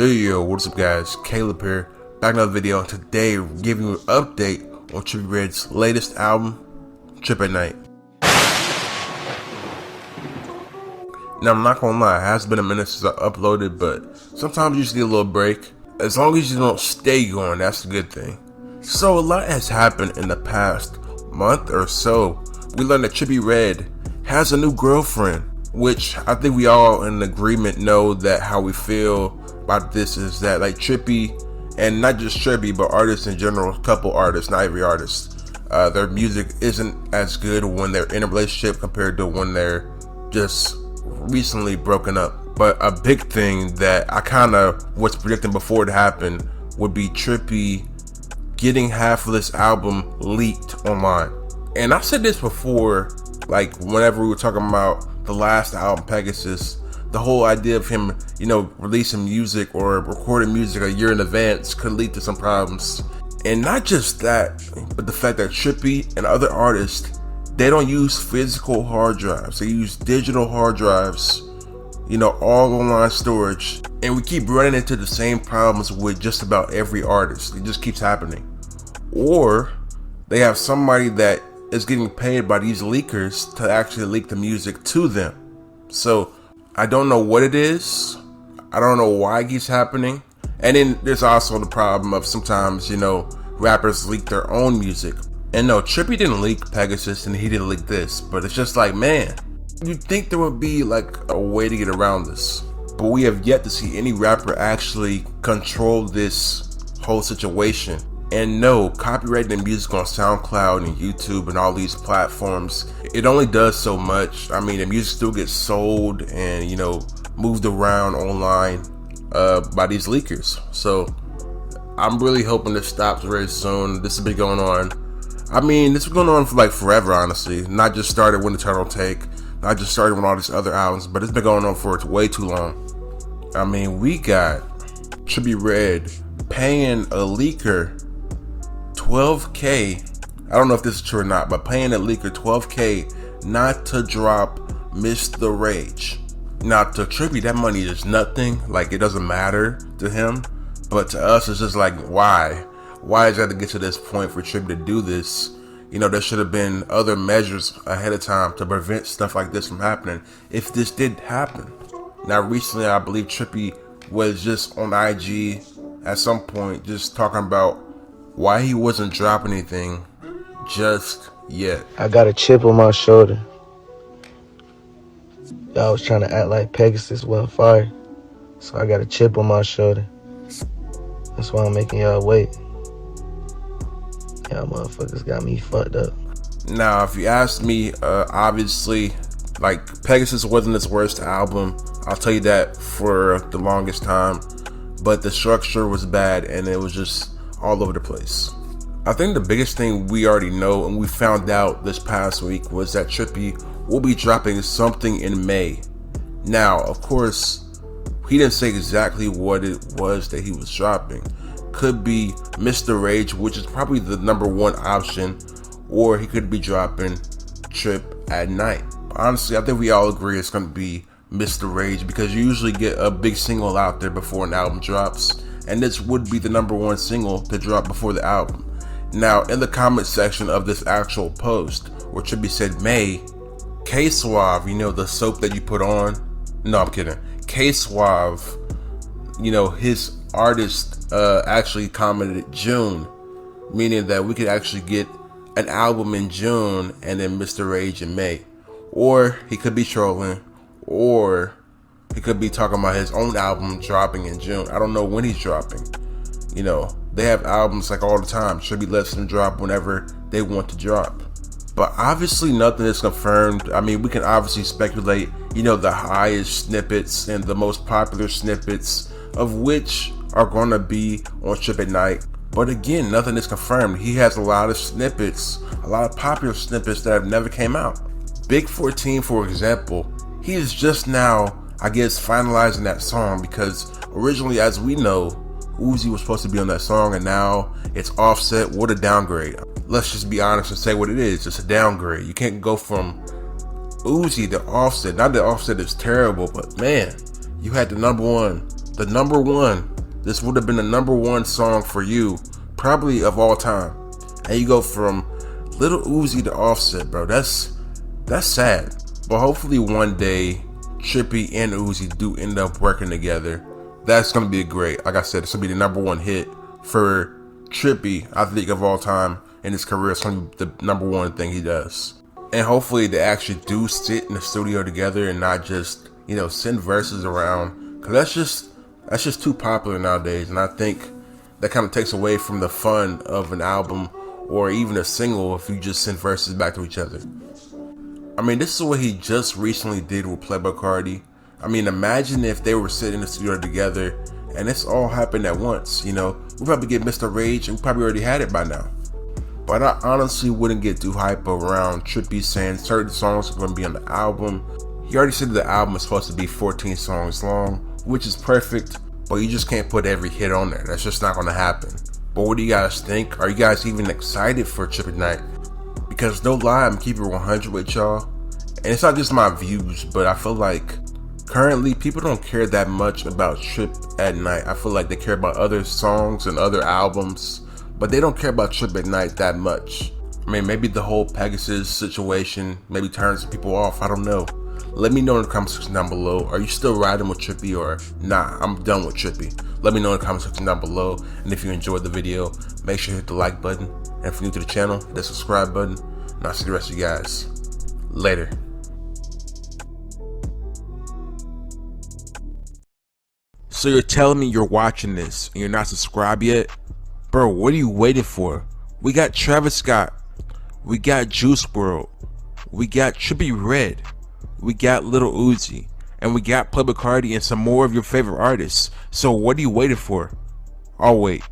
Yo, what's up guys? Caleb here, back in another video. Today, we're giving you an update on Trippie Redd's latest album, Trip at Night. Now, I'm not gonna lie, it has been a minute since I uploaded, but sometimes you just need a little break. As long as you don't stay going, that's a good thing. So, a lot has happened in the past month or so. We learned that Trippie Redd has a new girlfriend, which I think we all in agreement know that how we feel about this is that, like, Trippie, and not just Trippie, but artists in general, a couple artists, not every artist, their music isn't as good when they're in a relationship compared to when they're just recently broken up. But a big thing that I kind of was predicting before it happened would be Trippie getting half of this album leaked online. And I said this before, like whenever we were talking about the last album, Pegasus, the whole idea of him, releasing music or recording music a year in advance could lead to some problems. And not just that, but the fact that Trippie and other artists, they don't use physical hard drives. They use digital hard drives, all online storage. And we keep running into the same problems with just about every artist. It just keeps happening. Or they have somebody that is getting paid by these leakers to actually leak the music to them. So I don't know what it is. I don't know why it keeps happening. And then there's also the problem of sometimes, rappers leak their own music. And no, Trippie didn't leak Pegasus and he didn't leak this, but it's just like, man, you'd think there would be like a way to get around this. But we have yet to see any rapper actually control this whole situation. And no, copyrighting music on SoundCloud and YouTube and all these platforms, it only does so much. I mean, the music still gets sold and, moved around online by these leakers. So I'm really hoping this stops very soon. This has been going on. I mean, this has been going on for like forever, honestly. Not just started when Eternal Take, not just started with all these other albums, but it's been going on for way too long. I mean, we got Trippie Redd paying a leaker $12K. I don't know if this is true or not, but paying a leaker $12K not to drop Mr. Rage. Now, to Trippie, that money is nothing. Like, it doesn't matter to him. But to us, it's just like, why? Why is that to get to this point for Trippie to do this? There should have been other measures ahead of time to prevent stuff like this from happening if this did happen. Now, recently, I believe Trippie was just on IG at some point just talking about why he wasn't dropping anything just yet. I got a chip on my shoulder. Y'all was trying to act like Pegasus wasn't fire, so I got a chip on my shoulder. That's why I'm making y'all wait. Y'all motherfuckers got me fucked up. Now, if you ask me, obviously, like, Pegasus wasn't his worst album. I'll tell you that for the longest time. But the structure was bad and it was just all over the place. I think the biggest thing we already know and we found out this past week was that Trippie will be dropping something in May. Now, of course, he didn't say exactly what it was that he was dropping. Could be Mr. Rage, which is probably the #1 option, or he could be dropping Trip at Night. Honestly, I think we all agree it's going to be Mr. Rage because you usually get a big single out there before an album drops. And this would be the #1 single to drop before the album. Now, in the comment section of this actual post, where Trippie said May, K-Suave, the soap that you put on. No, I'm kidding. K-Suave, his artist actually commented June, meaning that we could actually get an album in June and then Mr. Rage in May. Or he could be trolling, or he could be talking about his own album dropping in June. I don't know when he's dropping. They have albums like all the time. Trippie lets them drop whenever they want to drop. But obviously nothing is confirmed. I mean, we can obviously speculate, the highest snippets and the most popular snippets of which are going to be on Trip at Night. But again, nothing is confirmed. He has a lot of snippets, a lot of popular snippets that have never came out. Big 14, for example, he is just now, I guess, finalizing that song because originally, as we know, Uzi was supposed to be on that song and now it's Offset. What a downgrade. Let's just be honest and say what it is. It's a downgrade. You can't go from Uzi to Offset. Not that Offset is terrible, but man, you had the #1 the number one. This would have been the number one song for you, probably of all time. And you go from Lil Uzi to Offset, bro. That's sad. But hopefully one day Trippie and Uzi do end up working together. That's gonna be great. Like I said, it's gonna be the number one hit for Trippie, I think, of all time in his career. It's gonna be the number one thing he does. And hopefully they actually do sit in the studio together and not just, send verses around. Cause that's just too popular nowadays. And I think that kind of takes away from the fun of an album or even a single if you just send verses back to each other. I mean, this is what he just recently did with Playboi Carti. I mean, imagine if they were sitting in the studio together and this all happened at once, We probably get Mr. Rage and we probably already had it by now. But I honestly wouldn't get too hype around Trippie saying certain songs are going to be on the album. He already said the album is supposed to be 14 songs long, which is perfect, but you just can't put every hit on there. That's just not going to happen. But what do you guys think? Are you guys even excited for Trippie Night? Because no lie, I'm keeping it 100 with y'all. And it's not just my views, but I feel like currently people don't care that much about Trip at Night. I feel like they care about other songs and other albums, but they don't care about Trip at Night that much. I mean, maybe the whole Pegasus situation maybe turns people off. I don't know. Let me know in the comment section down below. Are you still riding with Trippie or nah, I'm done with Trippie? Let me know in the comment section down below. And if you enjoyed the video, make sure you hit the like button. And if you're new to the channel, hit the subscribe button. And I'll see the rest of you guys later. So you're telling me you're watching this and you're not subscribed yet? Bro, what are you waiting for? We got Travis Scott. We got Juice WRLD. We got Trippie Redd. We got Lil Uzi. And we got Playboi Carti and some more of your favorite artists. So what are you waiting for? I'll wait.